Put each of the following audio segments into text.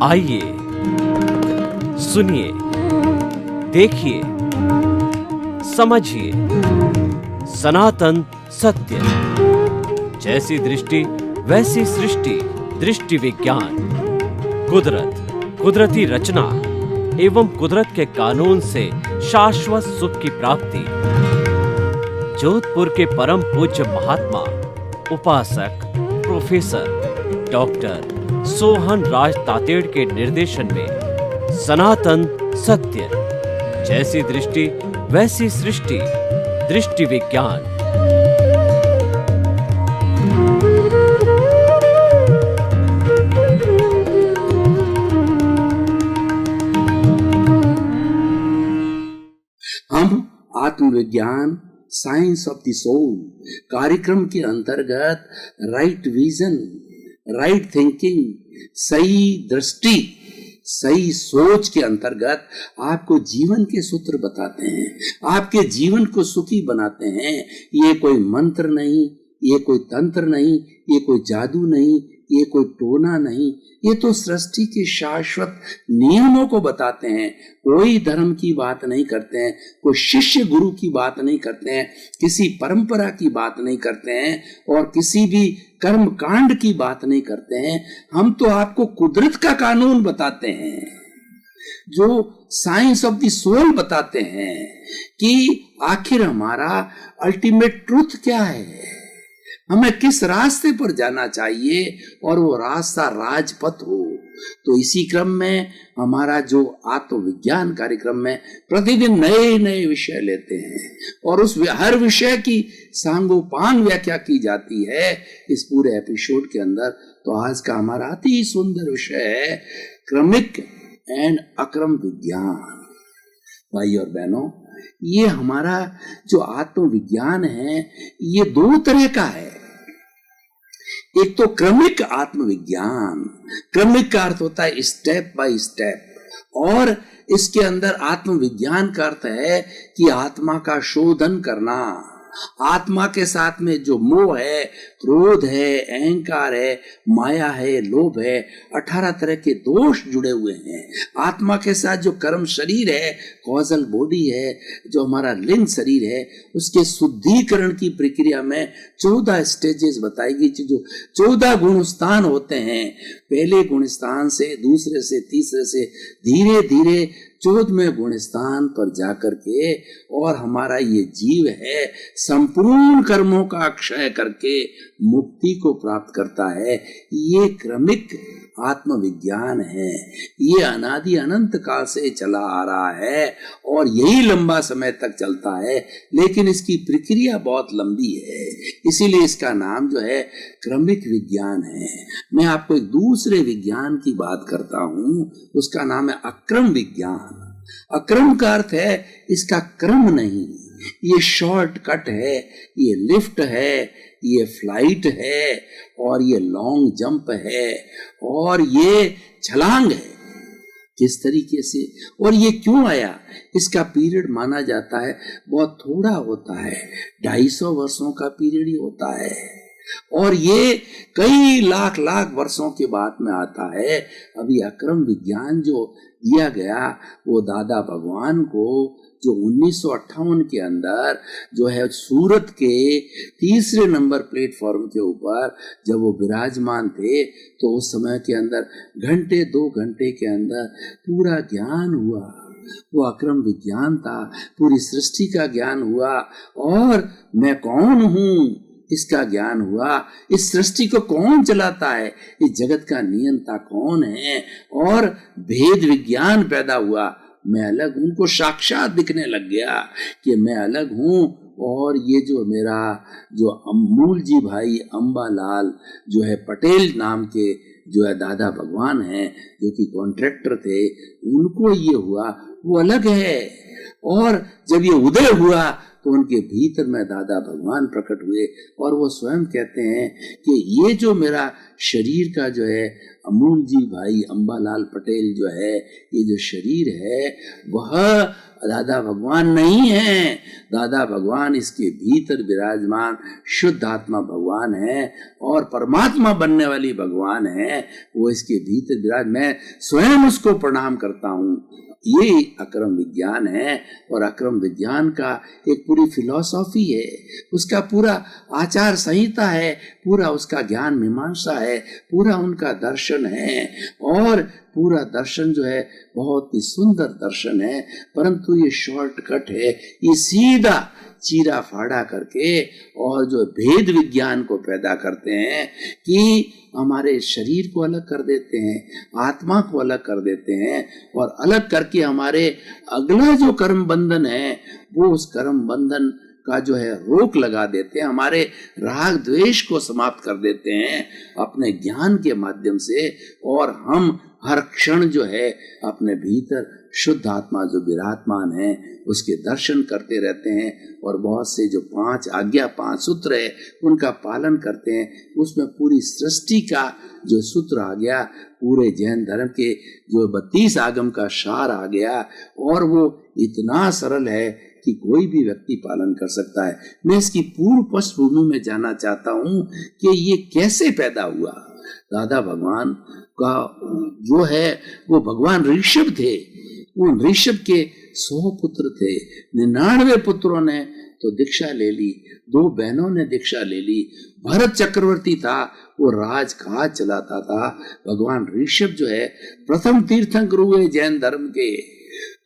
आइए, सुनिए, देखिए, समझिए सनातन सत्य। जैसी दृष्टि वैसी सृष्टि, दृष्टि विज्ञान। कुदरत, कुदरती रचना एवं कुदरत के कानून से शाश्वत सुख की प्राप्ति। जोधपुर के परम पूज्य महात्मा उपासक प्रोफेसर डॉक्टर सोहन राज तातेड़ के निर्देशन में सनातन सत्य। जैसी दृष्टि वैसी सृष्टि, दृष्टि विज्ञान। हम आत्मविज्ञान साइंस ऑफ द सोल कार्यक्रम के अंतर्गत राइट विजन, राइट थिंकिंग, सही दृष्टि, सही सोच के अंतर्गत आपको जीवन के सूत्र बताते हैं, आपके जीवन को सुखी बनाते हैं। ये कोई मंत्र नहीं, ये कोई तंत्र नहीं, ये कोई जादू नहीं, ये कोई टोना नहीं, ये तो सृष्टि के शाश्वत नियमों को बताते हैं। कोई धर्म की बात नहीं करते हैं, कोई शिष्य गुरु की बात नहीं करते हैं, किसी परंपरा की बात नहीं करते हैं और किसी भी कर्म कांड की बात नहीं करते हैं। हम तो आपको कुदरत का कानून बताते हैं, जो साइंस ऑफ द सोल बताते हैं कि आखिर हमारा अल्टीमेट ट्रूथ क्या है, हमें किस रास्ते पर जाना चाहिए और वो रास्ता राजपथ हो। तो इसी क्रम में हमारा जो आत्मविज्ञान कार्यक्रम में प्रतिदिन नए नए विषय लेते हैं और उस हर विषय की सांगोपांग व्याख्या की जाती है इस पूरे एपिसोड के अंदर। तो आज का हमारा अति सुंदर विषय है क्रमिक एंड अक्रम विज्ञान। भाई और बहनों, ये हमारा जो आत्मविज्ञान है ये दो तरह का है। एक तो क्रमिक आत्मविज्ञान, क्रमिक का अर्थ होता है स्टेप बाय स्टेप, और इसके अंदर आत्मविज्ञान का अर्थ है कि आत्मा का शोधन करना। आत्मा के साथ में जो मोह है, क्रोध है, अहंकार है, माया है, लोभ है, 18 तरह के दोष जुड़े हुए हैं। आत्मा के साथ जो कर्म शरीर है, कॉजल बॉडी है, जो हमारा लिंग शरीर है, उसके शुद्धिकरण की प्रक्रिया में 14 स्टेजेस बताई गई। जो 14 गुण स्थान होते हैं, पहले गुण स्थान से, दूसरे से, तीसरे से धीरे धीरे 14वें गुण स्थान पर जाकर के और हमारा ये जीव है संपूर्ण कर्मों का अक्षय करके मुक्ति को प्राप्त करता है। ये क्रमिक आत्मविज्ञान है। ये अनादि अनंत काल से चला आ रहा है और यही लंबा समय तक चलता है, लेकिन इसकी प्रक्रिया बहुत लंबी है, इसीलिए इसका नाम जो है क्रमिक विज्ञान है। मैं आपको एक दूसरे विज्ञान की बात करता हूं, उसका नाम है अक्रम विज्ञान। अक्रम का अर्थ है इसका क्रम नहीं, ये शॉर्टकट है, ये लिफ्ट है, ये फ्लाइट है और ये लॉन्ग जंप है और ये छलांग है। किस तरीके से और ये क्यों आया? इसका पीरियड माना जाता है बहुत थोड़ा होता है, 250 वर्षों का पीरियड ही होता है और ये कई लाख लाख वर्षों के बाद में आता है। अभी अक्रम विज्ञान जो दिया गया वो दादा भगवान को, जो 1958 के अंदर जो है सूरत के 3रे नंबर प्लेटफॉर्म के ऊपर जब वो विराजमान थे, तो उस समय के अंदर घंटे 2 घंटे के अंदर पूरा ज्ञान हुआ। वो अक्रम विज्ञान था, पूरी सृष्टि का ज्ञान हुआ और मैं कौन हूँ इसका ज्ञान हुआ। इस सृष्टि को कौन चलाता है, इस जगत का नियंता कौन है, और भेद विज्ञान पैदा हुआ। मैं अलग, उनको साक्षात दिखने लग गया कि मैं अलग हूँ। और ये जो मेरा जो अमूल जी भाई अंबालाल जो है पटेल नाम के जो है दादा भगवान हैं, जो कि कॉन्ट्रैक्टर थे, उनको ये हुआ, वो अलग है। और जब ये उदय हुआ तो उनके भीतर में दादा भगवान प्रकट हुए और वो स्वयं कहते हैं कि ये जो मेरा शरीर का जो है अमूल जी भाई अंबालाल पटेल जो है, ये जो शरीर है वह दादा भगवान नहीं है। दादा भगवान इसके भीतर विराजमान शुद्ध आत्मा भगवान है और परमात्मा बनने वाली भगवान है, वो इसके भीतर विराज। मैं स्वयं उसको प्रणाम करता हूँ। ये अक्रम विज्ञान है और अक्रम विज्ञान का एक पूरी फिलॉसफी है, उसका पूरा आचार संहिता है, पूरा उसका ज्ञान मीमांसा है, पूरा उनका दर्शन है। और पूरा दर्शन जो है बहुत ही सुंदर दर्शन है, परंतु ये शॉर्टकट है, ये सीधा चीरा फाड़ा करके और जो भेद विज्ञान को पैदा करते हैं कि हमारे शरीर को अलग कर देते हैं, आत्मा को अलग कर देते हैं और अलग करके हमारे अगला जो कर्म बंधन है वो उस कर्म बंधन का जो है रोक लगा देते हैं, हमारे राग द्वेष को समाप्त कर देते हैं अपने ज्ञान के माध्यम से। और हम हर क्षण जो है अपने भीतर शुद्ध आत्मा जो विराजमान है उसके दर्शन करते रहते हैं और बहुत से जो 5 आज्ञा 5 सूत्र है उनका पालन करते हैं। उसमें पूरी सृष्टि का जो सूत्र आ गया, पूरे जैन धर्म के जो 32 आगम का सार आ गया और वो इतना सरल है कि कोई भी व्यक्ति पालन कर सकता है। मैं इसकी पूर्व पृष्ठभूमि में जानना चाहता हूँ कि ये कैसे पैदा हुआ। दादा भगवान का जो है वो भगवान ऋषभ थे, उन ऋषभ के 100 पुत्र थे, 99 पुत्रों ने तो दीक्षा ले ली, 2 बहनों ने दीक्षा ले ली। भरत चक्रवर्ती था, वो राजकाज चलाता था। भगवान ऋषभ जो है प्रथम तीर्थंकर हुए जैन धर्म के,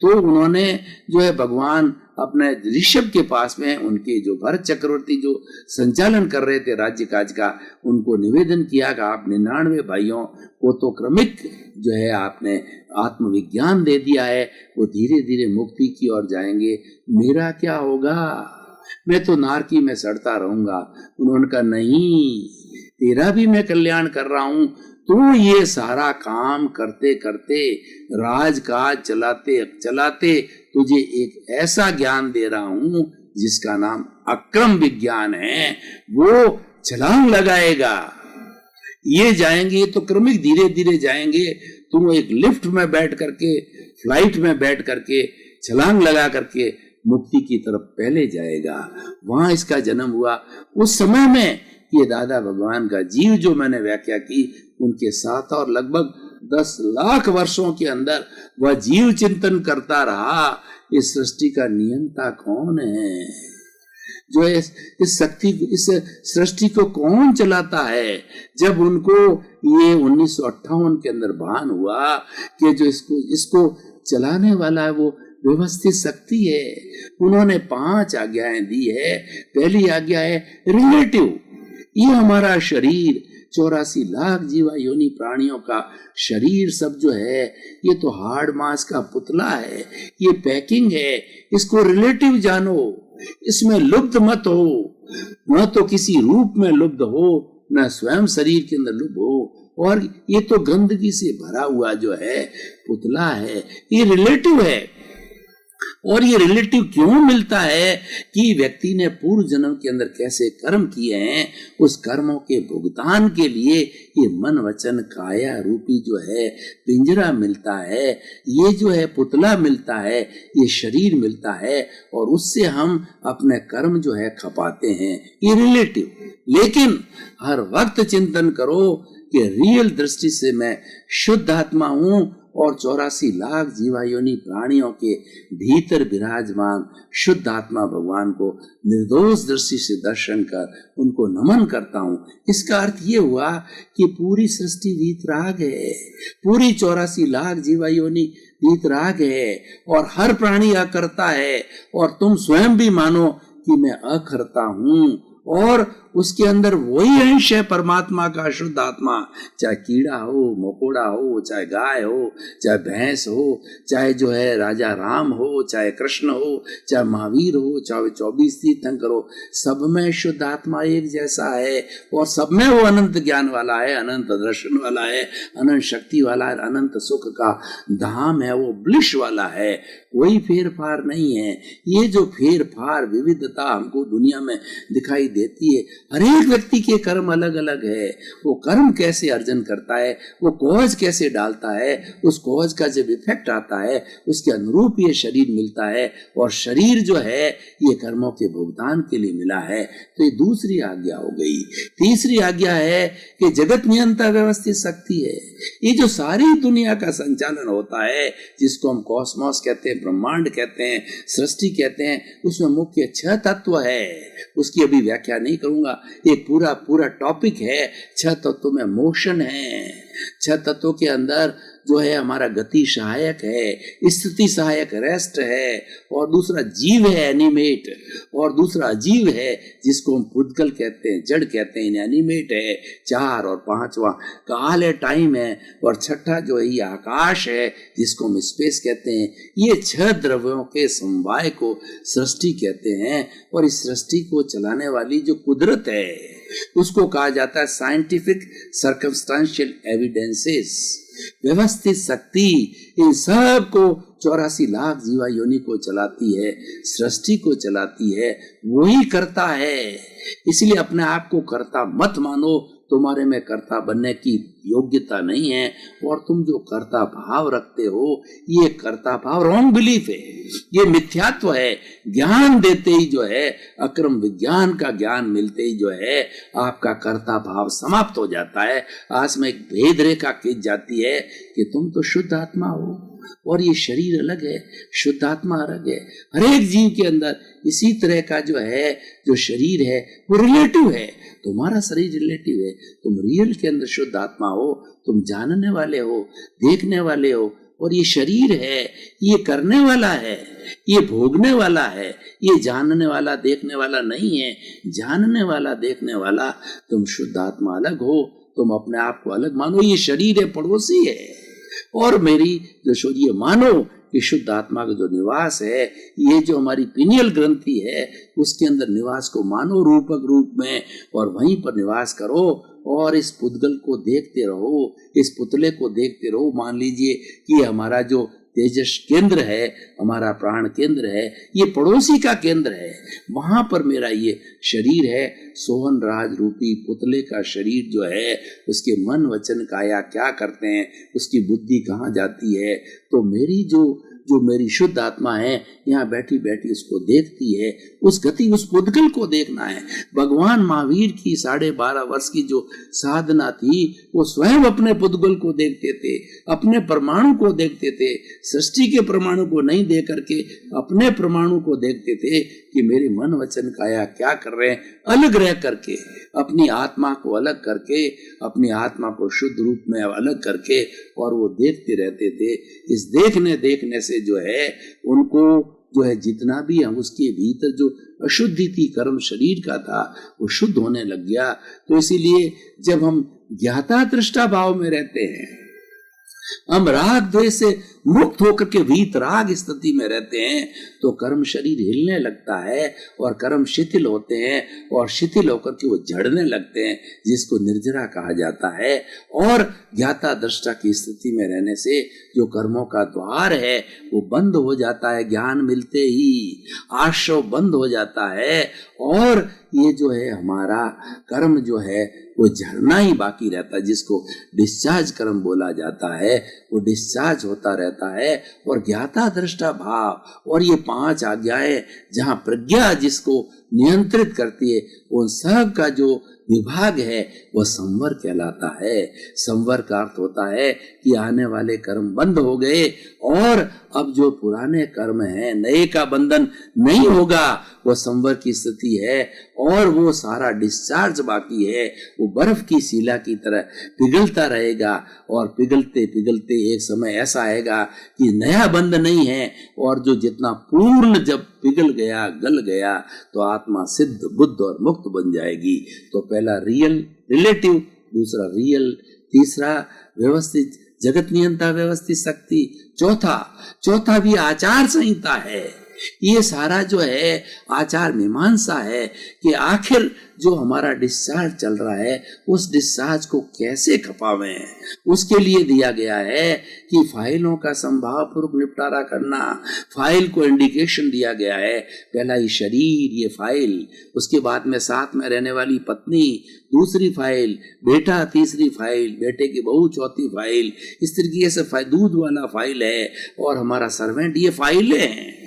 तो उन्होंने जो है भगवान अपने ऋषभ के पास में उनके जो भरत चक्रवर्ती जो संचालन कर रहे थे राज्य काज का, उनको निवेदन किया कि आप 99 भाइयों को तो क्रमिक जो है आपने आत्मविज्ञान दे दिया है, वो धीरे धीरे मुक्ति की ओर जाएंगे, मेरा क्या होगा, मैं तो नारकी में सड़ता रहूंगा। उन्होंने कहा नहीं, तेरा भी मैं कल्याण कर रहा हूं, तू ये सारा काम करते करते राजकाज चलाते चलाते तुझे एक ऐसा ज्ञान दे रहा हूं जिसका नाम अक्रम विज्ञान है, वो छलांग लगाएगा। ये जाएंगे तो क्रमिक धीरे धीरे जाएंगे, तुम एक लिफ्ट में बैठ करके फ्लाइट में बैठ करके छलांग लगा करके मुक्ति की तरफ पहले जाएगा। वहां इसका जन्म हुआ। उस समय में ये दादा भगवान का जीव जो मैंने व्याख्या की, उनके साथ और लगभग 10 लाख वर्षों के अंदर वह जीव चिंतन करता रहा, इस सृष्टि का नियंता कौन है, जो इस सृष्टि को कौन चलाता है। जब उनको ये 1958 के अंदर भान हुआ कि जो इसको चलाने वाला है वो व्यवस्थित शक्ति है, उन्होंने 5 आज्ञाएं दी है। पहली आज्ञा है रिलेटिव, ये हमारा शरीर 84 लाख जीवा योनि प्राणियों का शरीर सब जो है ये तो हार्ड मांस का पुतला है, ये पैकिंग है, इसको रिलेटिव जानो, इसमें लुप्त मत हो, न तो किसी रूप में लुप्त हो, न स्वयं शरीर के अंदर लुप्त हो, और ये तो गंदगी से भरा हुआ जो है पुतला है, ये रिलेटिव है। और ये रिलेटिव क्यों मिलता है कि व्यक्ति ने पूर्व जन्म के अंदर कैसे कर्म किए हैं, उस कर्मों के भुगतान के लिए ये मन वचन काया रूपी जो है पिंजरा मिलता है, ये जो है पुतला मिलता है, ये शरीर मिलता है, और उससे हम अपने कर्म जो है खपाते हैं, ये रिलेटिव। लेकिन हर वक्त चिंतन करो कि रियल दृष्टि से मैं शुद्ध आत्मा हूं और 84 लाख जीवायोनि प्राणियों के भीतर विराजमान शुद्ध आत्मा भगवान को निर्दोष दृष्टि से दर्शन कर उनको नमन करता हूँ। इसका अर्थ ये हुआ कि पूरी सृष्टि वीतराग है, पूरी 84 लाख जीवायोनि वीतराग है, और हर प्राणी अकर्ता है, और तुम स्वयं भी मानो कि मैं अकर्ता हूँ, और उसके अंदर वही अंश है परमात्मा का, शुद्ध आत्मा। चाहे कीड़ा हो, मकोड़ा हो, चाहे गाय हो, चाहे भैंस हो, चाहे जो है राजा राम हो, चाहे कृष्ण हो, चाहे महावीर हो, चाहे 24 तीर्थंकर हो, सब में शुद्ध आत्मा एक जैसा है और सब में वो अनंत ज्ञान वाला है, अनंत दर्शन वाला है, अनंत शक्ति वाला है, अनंत सुख का धाम है, वो ब्लिश वाला है। कोई फेर फार नहीं है। ये जो फेर फार विविधता हमको दुनिया में दिखाई देती है, हर एक व्यक्ति के कर्म अलग अलग है। वो कर्म कैसे अर्जन करता है, वो कॉज कैसे डालता है, उस कॉज का जब इफेक्ट आता है उसके अनुरूप ये शरीर मिलता है, और शरीर जो है ये कर्मों के भुगतान के लिए मिला है। तो ये दूसरी आज्ञा हो गई। तीसरी आज्ञा है कि जगत नियंता व्यवस्थित शक्ति है। ये जो सारी दुनिया का संचालन होता है, जिसको हम कॉस्मॉस कहते हैं, ब्रह्मांड कहते हैं, सृष्टि कहते हैं, उसमें मुख्य 6 तत्व है। उसकी अभी व्याख्या नहीं करूंगा, एक पूरा टॉपिक है। 6 तत्वों में मोशन है, 6 तत्वों के अंदर जो है हमारा गति सहायक है, स्थिति सहायक रेस्ट है, और दूसरा जीव है एनिमेट, और दूसरा अजीव है जिसको हम पुद्गल कहते हैं, जड़ कहते हैं, एनिमेट है 4, और 5वां काल है, टाइम है, और 6ठा जो है ये आकाश है जिसको हम स्पेस कहते हैं। ये 6 द्रव्यों के समवाय को सृष्टि कहते हैं, और इस सृष्टि को चलाने वाली जो कुदरत है उसको कहा जाता है साइंटिफिक सर्कमस्टेंशियल एविडेंसेस, व्यवस्थित शक्ति। इन सब को 84 लाख जीवा योनि को चलाती है, सृष्टि को चलाती है, वही करता है। इसलिए अपने आप को कर्ता मत मानो, तुम्हारे में कर्ता बनने की योग्यता नहीं है, और तुम जो कर्ता भाव रखते हो ये कर्ता भाव रॉन्ग बिलीफ है, ये मिथ्यात्व है। ज्ञान देते ही जो है, अक्रम विज्ञान का ज्ञान मिलते ही जो है आपका कर्ता भाव समाप्त हो जाता है। आज में एक भेद रेखा खींच जाती है कि तुम तो शुद्ध आत्मा हो और ये शरीर अलग है, शुद्ध आत्मा अलग है। हर एक जीव के अंदर इसी तरह का जो है, जो शरीर है वो रिलेटिव है। तुम्हारा शरीर रिलेटिव है, तुम रियल के अंदर शुद्ध आत्मा हो, तुम जानने वाले हो, देखने वाले हो, और ये शरीर है ये करने वाला है, ये भोगने वाला है, ये जानने वाला देखने वाला नहीं है। जानने वाला देखने वाला तुम शुद्ध आत्मा अलग हो, तुम अपने आप को अलग मानो। ये शरीर है, पड़ोसी है, और मेरी जो शरीर मानो कि शुद्ध आत्मा का जो निवास है, ये जो हमारी पिनियल ग्रंथि है उसके अंदर निवास को मानो रूपक रूप में, और वहीं पर निवास करो, और इस पुद्गल को देखते रहो, इस पुतले को देखते रहो। मान लीजिए कि हमारा जो तेजस केंद्र है, हमारा प्राण केंद्र है, ये पड़ोसी का केंद्र है, वहां पर मेरा ये शरीर है। सोहन राज रूपी पुतले का शरीर जो है, उसके मन वचन काया क्या करते हैं, उसकी बुद्धि कहाँ जाती है। तो मेरी जो मेरी शुद्ध आत्मा है यहाँ बैठी बैठी उसको देखती है। उस गति, उस पुद्गल को देखना है। भगवान महावीर की 12.5 वर्ष की जो साधना थी, वो स्वयं अपने पुद्गल को देखते थे, अपने परमाणु को देखते थे, सृष्टि के परमाणु को नहीं देख करके अपने परमाणु को देखते थे कि मेरे मन वचन काया क्या कर रहे हैं। अलग रह करके, अपनी आत्मा को अलग करके, अपनी आत्मा को शुद्ध रूप में अलग करके, और वो देखते रहते थे। इस देखने से जो है उनको जो है जितना भी हम उसके भीतर जो अशुद्धि थी, कर्म शरीर का था, वो शुद्ध होने लग गया। तो इसीलिए जब हम ज्ञाता दृष्टा भाव में रहते हैं, हम राग द्वेष से मुक्त होकर के वीतराग स्थिति में रहते हैं, तो कर्म शरीर हिलने लगता है और कर्म शिथिल होते हैं, और शिथिल होकर के वो झड़ने लगते हैं, जिसको निर्जरा कहा जाता है। और ज्ञाता दृष्टा की स्थिति में रहने से जो कर्मों का द्वार है वो बंद हो जाता है। ज्ञान मिलते ही आश्रव बंद हो जाता है, और ये जो है हमारा कर्म जो है वो झरना ही बाकी रहता है, जिसको डिस्चार्ज कर्म बोला जाता है, वो डिस्चार्ज होता रहता है। और ज्ञाता दृष्टा भाव और ये 5 आज्ञाएं जहाँ प्रज्ञा जिसको नियंत्रित करती है, उन सब का जो विभाग है वह संवर कहलाता है। संवर का अर्थ होता है कि आने वाले कर्म बंद हो गए और अब जो पुराने कर्म हैं, नए का बंधन नहीं होगा, वो संवर की स्थिति है और वो सारा डिस्चार्ज बाकी है, वो बर्फ की शिला की तरह पिघलता रहेगा और पिघलते पिघलते एक समय ऐसा आएगा कि नया बंध नहीं है और जो जितना पूर्ण जब पिघल गया, गल गया, तो आत्मा सिद्ध, बुद्ध और मुक्त बन जाएगी। तो पहला रियल, रिलेटिव, दूसरा रियल, तीसरा व्यवस्थित, जगत नियंता व्यवस्थित शक्ति, चौथा भी आचार संहिता है। ये सारा जो है आचार मीमांसा है कि आखिर जो हमारा डिस्चार्ज चल रहा है उस डिस्चार्ज को कैसे खपावें, उसके लिए दिया गया है कि फाइलों का संभाव पूर्वक निपटारा करना। फाइल को इंडिकेशन दिया गया है, पहला ही शरीर, ये फाइल, उसके बाद में साथ में रहने वाली पत्नी, दूसरी फाइल, बेटा तीसरी फाइल, बेटे की बहू चौथी फाइल, इस तरीके से दूध वाला फाइल है और हमारा सर्वेंट, ये फाइलें हैं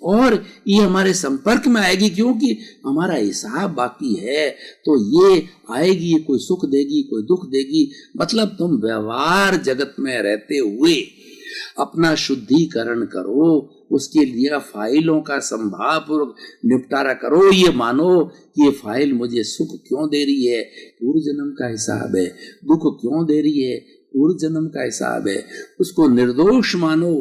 और ये हमारे संपर्क में आएगी क्योंकि हमारा हिसाब बाकी है। तो ये आएगी, ये कोई सुख देगी, कोई दुख देगी। मतलब तुम व्यवहार जगत में रहते हुए अपना शुद्धिकरण करो, उसके लिए फाइलों का संभाव पूर्वक निपटारा करो। ये मानो कि ये फाइल मुझे सुख क्यों दे रही है, पूर्व जन्म का हिसाब है, दुख क्यों दे रही है, पूर्व जन्म का हिसाब है। उसको निर्दोष मानो,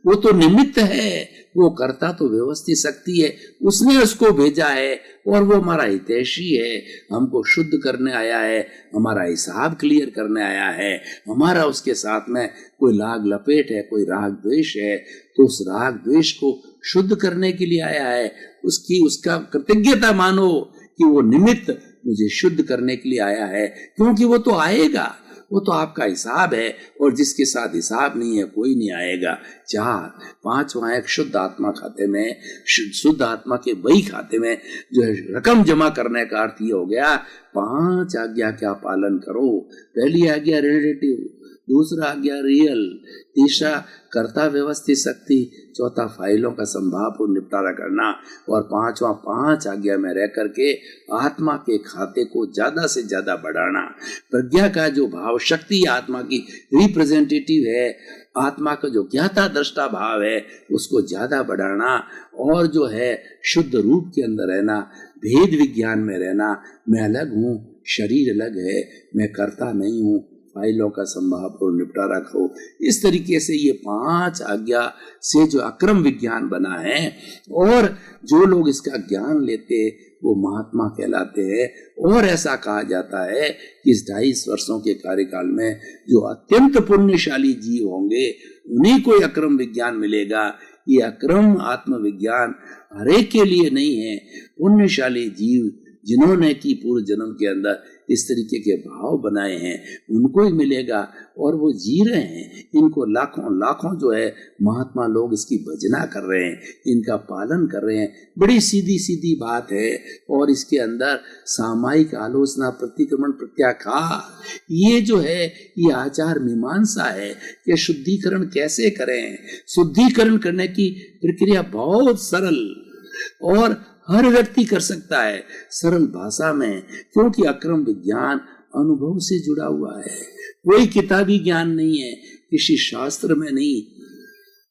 वो तो निमित्त है, वो करता तो व्यवस्थित शक्ति है, उसने उसको भेजा है और वो हमारा हितैषी है, हमको शुद्ध करने आया है, हमारा हिसाब क्लियर करने आया है, हमारा उसके साथ में कोई लाग लपेट है, कोई राग द्वेष है, तो उस राग द्वेष को शुद्ध करने के लिए आया है। उसका कृतज्ञता मानो कि वो निमित्त मुझे शुद्ध करने के लिए आया है, क्योंकि वो तो आएगा, वो तो आपका हिसाब है और जिसके साथ हिसाब नहीं है कोई नहीं आएगा। 4-5वां एक शुद्ध आत्मा खाते में, शुद्ध आत्मा के वही खाते में जो है रकम जमा करने का अर्थ ये हो गया, 5 आज्ञा का पालन करो। पहली आज्ञा रिलेटिव, दूसरा आज्ञा रियल, तीसरा कर्ता व्यवस्थित शक्ति, चौथा फाइलों का संभाव और निपटारा करना और 5 आज्ञा में रह करके आत्मा के खाते को ज्यादा से ज्यादा बढ़ाना। प्रज्ञा का जो भाव शक्ति आत्मा की रिप्रेजेंटेटिव है, आत्मा का जो ज्ञाता दृष्टा भाव है उसको ज्यादा बढ़ाना और जो है शुद्ध रूप के अंदर रहना, भेद विज्ञान में रहना। मैं अलग हूँ, शरीर अलग है, मैं कर्ता नहीं हूँ, फाइलों का संभाव और निपटारा करो। इस तरीके से ये 5 आज्ञा से जो अक्रम विज्ञान बना है और जो लोग इसका ज्ञान लेते वो महात्मा कहलाते हैं। और ऐसा कहा जाता है कि इस 250 वर्षों के कार्यकाल में जो अत्यंत पुण्यशाली जीव होंगे उन्हीं को अक्रम विज्ञान मिलेगा। ये अक्रम आत्मविज्ञान हरेक के लिए नहीं है। पुण्यशाली जीव जिन्होंने की पूर्व जन्म के अंदर इस तरीके के भाव बनाए हैं उनको ही मिलेगा और वो जी रहे हैं। इनको लाखों जो है महात्मा लोग इसकी भजना कर रहे हैं, इनका पालन कर रहे हैं। बड़ी सीधी सीधी बात है और इसके अंदर सामायिक आलोचना, प्रतिक्रमण, प्रत्याखार, ये जो है ये आचार मीमांसा है कि शुद्धिकरण कैसे करें। शुद्धिकरण करने की प्रक्रिया बहुत सरल और हर व्यक्ति कर सकता है सरल भाषा में, क्योंकि अक्रम विज्ञान अनुभव से जुड़ा हुआ है। कोई किताबी ज्ञान नहीं है, किसी शास्त्र में नहीं,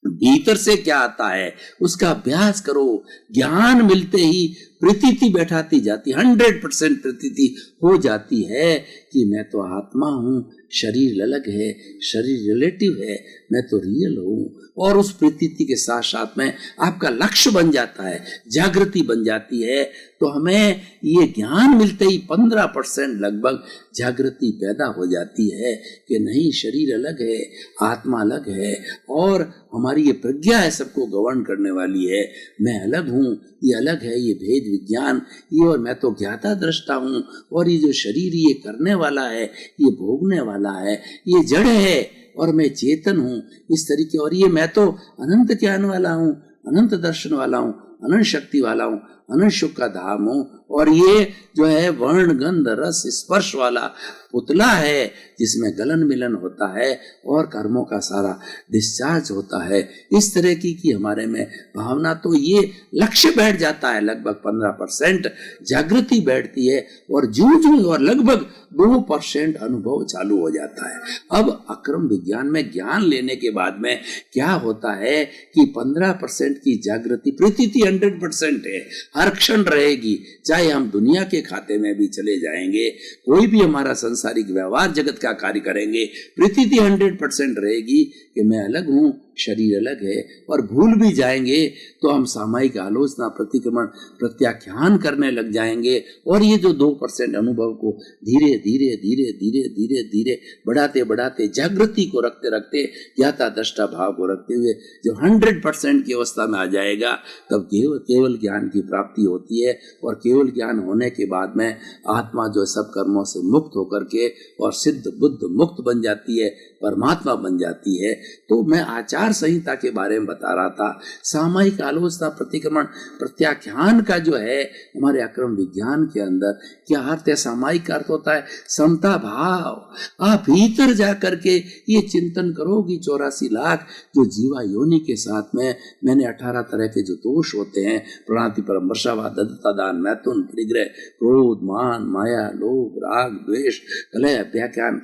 भीतर से क्या आता है उसका अभ्यास करो। ज्ञान मिलते ही प्रतीति बैठाती जाती, 100% प्रतीति हो जाती है कि मैं तो आत्मा हूँ, शरीर अलग है, शरीर रिलेटिव है, मैं तो रियल हूँ। और उस प्रतीति के साथ साथ में आपका लक्ष्य बन जाता है, जागृति बन जाती है। तो हमें ये ज्ञान मिलते ही 15% लगभग जागृति पैदा हो जाती है कि नहीं, शरीर अलग है, आत्मा अलग है और हमारी ये प्रज्ञा है सबको गवर्न करने वाली है। मैं अलग हूँ, ये अलग है, ये भेद विज्ञान, ये और मैं तो ज्ञाता दृष्टा हूँ और ये जो शरीर ये करने वाला है, ये भोगने वाला है, ये जड़ है और मैं चेतन हूँ, इस तरीके। और ये मैं तो अनंत ज्ञान वाला हूँ, अनंत दर्शन वाला हूँ, अनंत शक्ति वाला हूँ, अनंत सुख का धाम हूँ। और ये जो है वर्ण गंध रस स्पर्श वाला पुतला है जिसमें गलन मिलन होता है और कर्मों का सारा डिस्चार्ज होता है। इस तरह की हमारे में भावना, तो ये लक्ष्य बैठ जाता है। लगभग 15% जागृति बैठती है और जूं और लगभग 2% अनुभव चालू हो जाता है। अब अक्रम विज्ञान में ज्ञान लेने के बाद में क्या होता है कि 15% की जागृति प्रतीति 100% है, हर क्षण रहेगी। चाहे हम दुनिया के खाते में भी चले जाएंगे, कोई भी हमारा सांसारिक व्यवहार जगत का कार्य करेंगे, प्रतीति 100% रहेगी कि मैं अलग हूं, शरीर अलग है। और भूल भी जाएंगे तो हम सामायिक आलोचना, प्रतिक्रमण, प्रत्याख्यान करने लग जाएंगे। और ये जो 2% अनुभव को धीरे धीरे धीरे धीरे धीरे धीरे बढ़ाते बढ़ाते, जागृति को रखते रखते, ज्ञाता दृष्टा भाव को रखते हुए जब 100% की अवस्था में आ जाएगा, तब केवल ज्ञान की प्राप्ति होती है। और केवल ज्ञान होने के बाद में आत्मा जो सब कर्मों से मुक्त होकर के और सिद्ध बुद्ध मुक्त बन जाती है, परमात्मा बन जाती है। तो मैं आचार संहिता के बारे में बता रहा था। सामायिक आलोचना, प्रतिक्रमण, प्रत्याख्यान का जो है हमारे अक्रम विज्ञान के अंदर क्या अर्थ है? सामायिक का अर्थ होता है समता भाव। आप भीतर जा करके ये चिंतन करो कि 84 लाख जो जीवा योनि के साथ में मैंने 18 तरह के जो दोष होते हैं, प्रणाति, परम वर्षावाद, दत्ता दान, मैथुन, परिग्रह, क्रोध, मान, माया, लोभ, राग, द्वेष, कलह, अभ्याख्यान,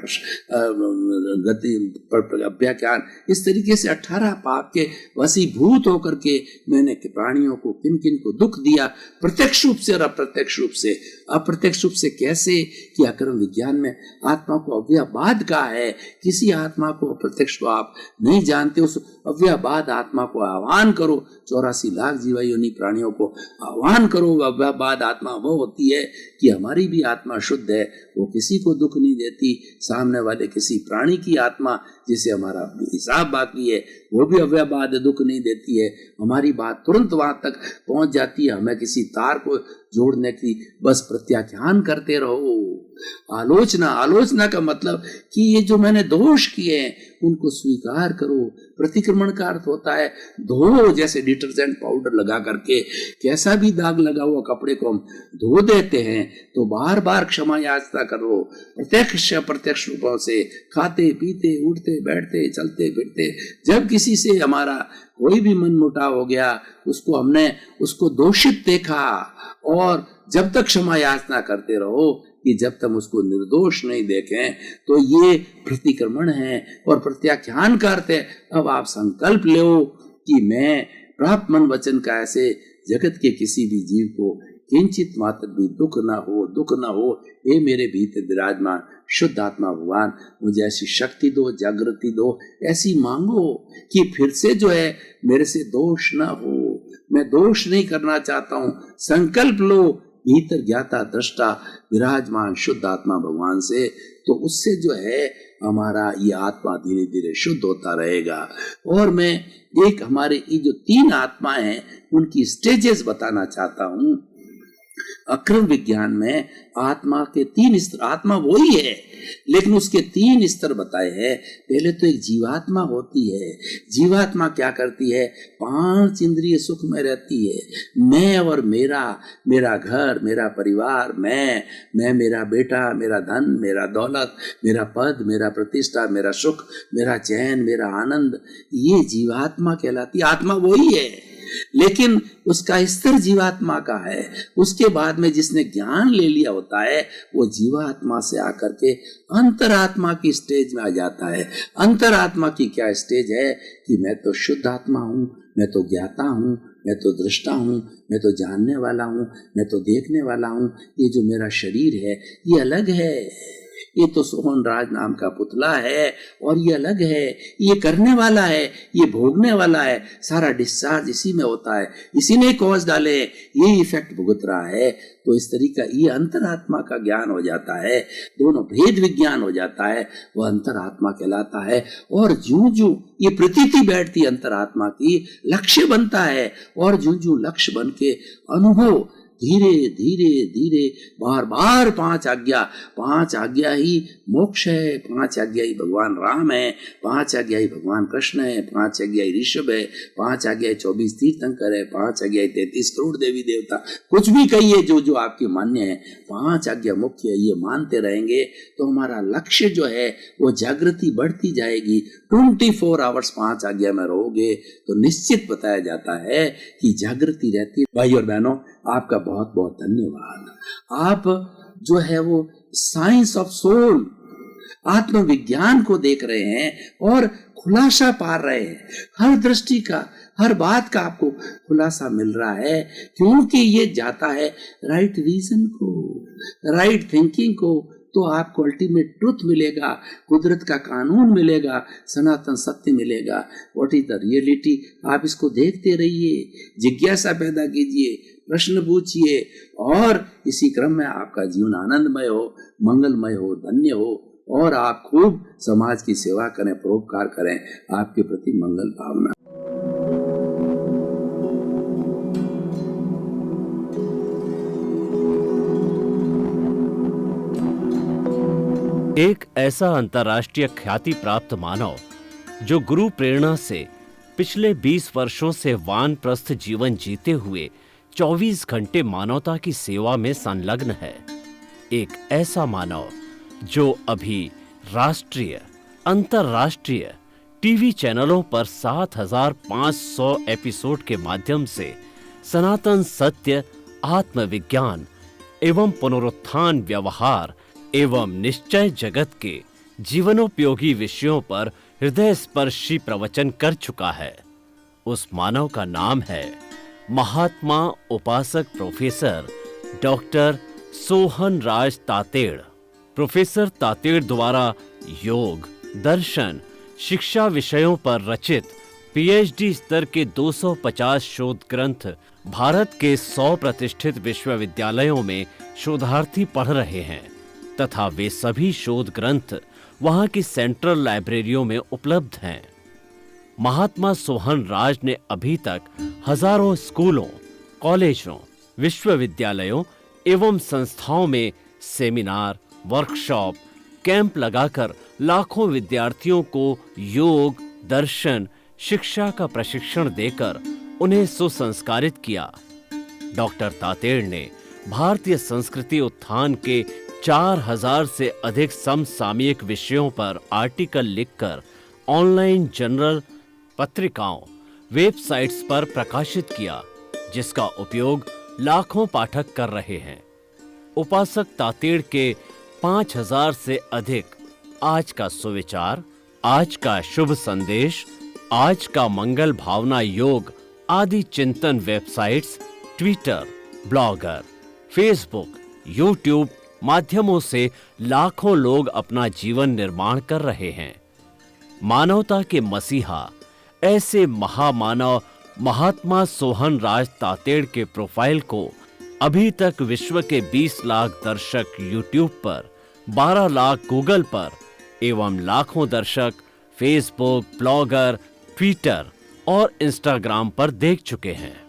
गति, अभ्याख्यान, इस तरीके से 18 पाप के वशीभूत होकर के मैंने प्राणियों को किन किन को दुख दिया, प्रत्यक्ष रूप से और अप्रत्यक्ष रूप से। अप्रत्यक्ष रूप से कैसे कि अक्रम विज्ञान में आत्मा को अव्ययवाद का है। किसी आत्मा को अप्रत्यक्ष को आप नहीं जानते, उस अव्ययवाद आत्मा को आह्वान करो। 84 लाख जीवा योनि प्राणियों को आह्वान करो। अव्ययवाद आत्मा वो होती है कि हमारी भी आत्मा शुद्ध है, वो किसी को दुख नहीं देती। सामने वाले किसी प्राणी की आत्मा जिसे हमारा हिसाब बाकी है, वो भी अव्ययवाद दुख नहीं देती है। हमारी बात तुरंत वहां तक पहुंच जाती है। हमें किसी तार को जोड़ने की बस प्रत्याख्यान करते रहो। आलोचना का मतलब कि ये जो मैंने दोष किए हैं उनको स्वीकार करो। प्रतिक्रमण का अर्थ होता है धो, जैसे डिटर्जेंट पाउडर लगा करके कैसा भी दाग लगा हुआ कपड़े को हम धो देते हैं, तो बार बार क्षमा याचना करो। प्रत्यक्ष रूपों से खाते पीते उठते बैठते चलते फिरते, जब किसी से हमारा कोई भी मन मुटाव हो गया, उसको दोषित देखा, और जब तक क्षमा याचना करते रहो कि जब तक उसको निर्दोष नहीं देखें, तो ये प्रतिक्रमण है। और प्रत्याख्यान का अर्थ है अब आप संकल्प लो कि मैं प्राप्त मन वचन का ऐसे जगत के किसी भी जीव को किंचित मात्र भी दुख ना हो। ये मेरे भीतर विराजमान शुद्ध आत्मा भगवान मुझे ऐसी शक्ति दो, जागृति दो, ऐसी मांगो कि फिर से जो है मेरे से दोष ना हो। मैं दोष नहीं करना चाहता हूँ। संकल्प लो भीतर ज्ञाता दृष्टा विराजमान शुद्ध आत्मा भगवान से, तो उससे जो है हमारा ये आत्मा धीरे धीरे शुद्ध होता रहेगा। और मैं एक हमारे ये जो 3 आत्माएं हैं उनकी स्टेजेस बताना चाहता हूँ। अक्रम विज्ञान में आत्मा के 3 स्तर, आत्मा वही है लेकिन उसके 3 स्तर बताए हैं। पहले तो एक जीवात्मा होती है। जीवात्मा क्या करती है? 5 इंद्रिय सुख में रहती है। मैं और मेरा घर, मेरा परिवार, मैं, मेरा बेटा, मेरा धन, मेरा दौलत, मेरा पद, मेरा प्रतिष्ठा, मेरा सुख, मेरा चैन, मेरा आनंद, ये जीवात्मा कहलाती है। आत्मा वही है लेकिन उसका स्तर जीवात्मा का है। उसके बाद में जिसने ज्ञान ले लिया होता है वो जीवात्मा से आकर के अंतरात्मा की स्टेज में आ जाता है। अंतरात्मा की क्या स्टेज है कि मैं तो शुद्ध आत्मा हूँ, मैं तो ज्ञाता हूँ, मैं तो दृष्टा हूँ, मैं तो जानने वाला हूँ, मैं तो देखने वाला हूँ। ये जो मेरा शरीर है ये अलग है, ये तो सोहन राज नाम का पुतला है और ये अलग है, ये करने वाला है, ये भोगने वाला है। सारा डिस्चार्ज इसी में होता है, इसी ने कॉज डाले, ये इफेक्ट भुगत रहा है। तो इस तरीका ये अंतरात्मा का ज्ञान हो जाता है, दोनों भेद विज्ञान हो जाता है, वह अंतरात्मा कहलाता है। और जूं ये प्रतीति बैठती अंतरात्मा की, लक्ष्य बनता है, और जूं लक्ष्य बन के अनुभव धीरे धीरे धीरे बार बार 5 आज्ञा, 5 आज्ञा ही मोक्ष है, 5 आज्ञा ही भगवान राम है, 5 आज्ञा ही भगवान कृष्ण है, 5 आज्ञा ही ऋषभ है, 5 आज्ञा ही 24 तीर्थंकर है, 5 आज्ञा ही 33 करोड़ देवी देवता, कुछ भी कहिए जो जो आपकी मान्य है, 5 आज्ञा मुख्य है, ये मानते रहेंगे तो हमारा लक्ष्य जो है वो जागृति बढ़ती जाएगी। 24 आवर्स 5 आज्ञा में रहोगे तो निश्चित बताया जाता है कि जागृति रहती है। भाई और बहनों, आपका बहुत बहुत धन्यवाद। आप जो है वो साइंस ऑफ सोल, आत्मविज्ञान को देख रहे हैं और खुलासा पा रहे हैं। हर दृष्टि का, हर बात का आपको खुलासा मिल रहा है, क्योंकि ये जाता है राइट रीजन को, राइट थिंकिंग को, तो आपको अल्टीमेट ट्रुथ मिलेगा, कुदरत का कानून मिलेगा, सनातन सत्य मिलेगा। व्हाट इज द रियलिटी, आप इसको देखते रहिए, जिज्ञासा पैदा कीजिए, प्रश्न पूछिए और इसी क्रम में आपका जीवन आनंदमय हो, मंगलमय हो, धन्य हो और आप खूब समाज की सेवा करें, परोपकार करें। आपके प्रति मंगल भावना। एक ऐसा अंतर्राष्ट्रीय ख्याति प्राप्त मानव जो गुरु प्रेरणा से पिछले 20 वर्षों से वानप्रस्थ जीवन जीते हुए 24 घंटे मानवता की सेवा में संलग्न है। एक ऐसा मानव जो अभी राष्ट्रीय, अंतर्राष्ट्रीय टीवी चैनलों पर 7,500 एपिसोड के माध्यम से सनातन सत्य, आत्मविज्ञान एवं पुनरुत्थान, व्यवहार एवं निश्चय जगत के जीवनोपयोगी विषयों पर हृदय स्पर्शी प्रवचन कर चुका है। उस मानव का नाम है महात्मा उपासक प्रोफेसर डॉक्टर सोहन राज तातेड़। प्रोफेसर तातेड़ द्वारा योग, दर्शन, शिक्षा विषयों पर रचित पीएचडी स्तर के 250 शोध ग्रंथ भारत के 100 प्रतिष्ठित विश्वविद्यालयों में शोधार्थी पढ़ रहे हैं तथा वे सभी शोध ग्रंथ वहां की सेंट्रल लाइब्रेरियों में उपलब्ध हैं। महात्मा सोहन राज ने अभी तक हजारों स्कूलों, कॉलेजों, विश्वविद्यालयों एवं संस्थाओं में सेमिनार, वर्कशॉप, कैंप लगाकर लाखों विद्यार्थियों को योग, दर्शन, शिक्षा का प्रशिक्षण देकर उन्हें सुसंस्कारित किया। डॉक्टर तातेड़ ने भारतीय संस्कृति उत्थान के 4000 से अधिक समसामयिक विषयों पर आर्टिकल लिखकर ऑनलाइन जर्नल, पत्रिकाओं, वेबसाइट्स पर प्रकाशित किया, जिसका उपयोग लाखों पाठक कर रहे हैं। उपासक तातेड़ के 5000 से अधिक आज का सुविचार, आज का शुभ संदेश, आज का मंगल भावना योग आदि चिंतन websites, Twitter, blogger, Facebook, YouTube माध्यमों से लाखों लोग अपना जीवन निर्माण कर रहे हैं। मानवता के मसीहा ऐसे महामानव महात्मा सोहन राज तातेड़ के प्रोफाइल को अभी तक विश्व के 20 लाख दर्शक यूट्यूब पर, 12 लाख गूगल पर एवं लाखों दर्शक फेसबुक, ब्लॉगर, ट्विटर और इंस्टाग्राम पर देख चुके हैं।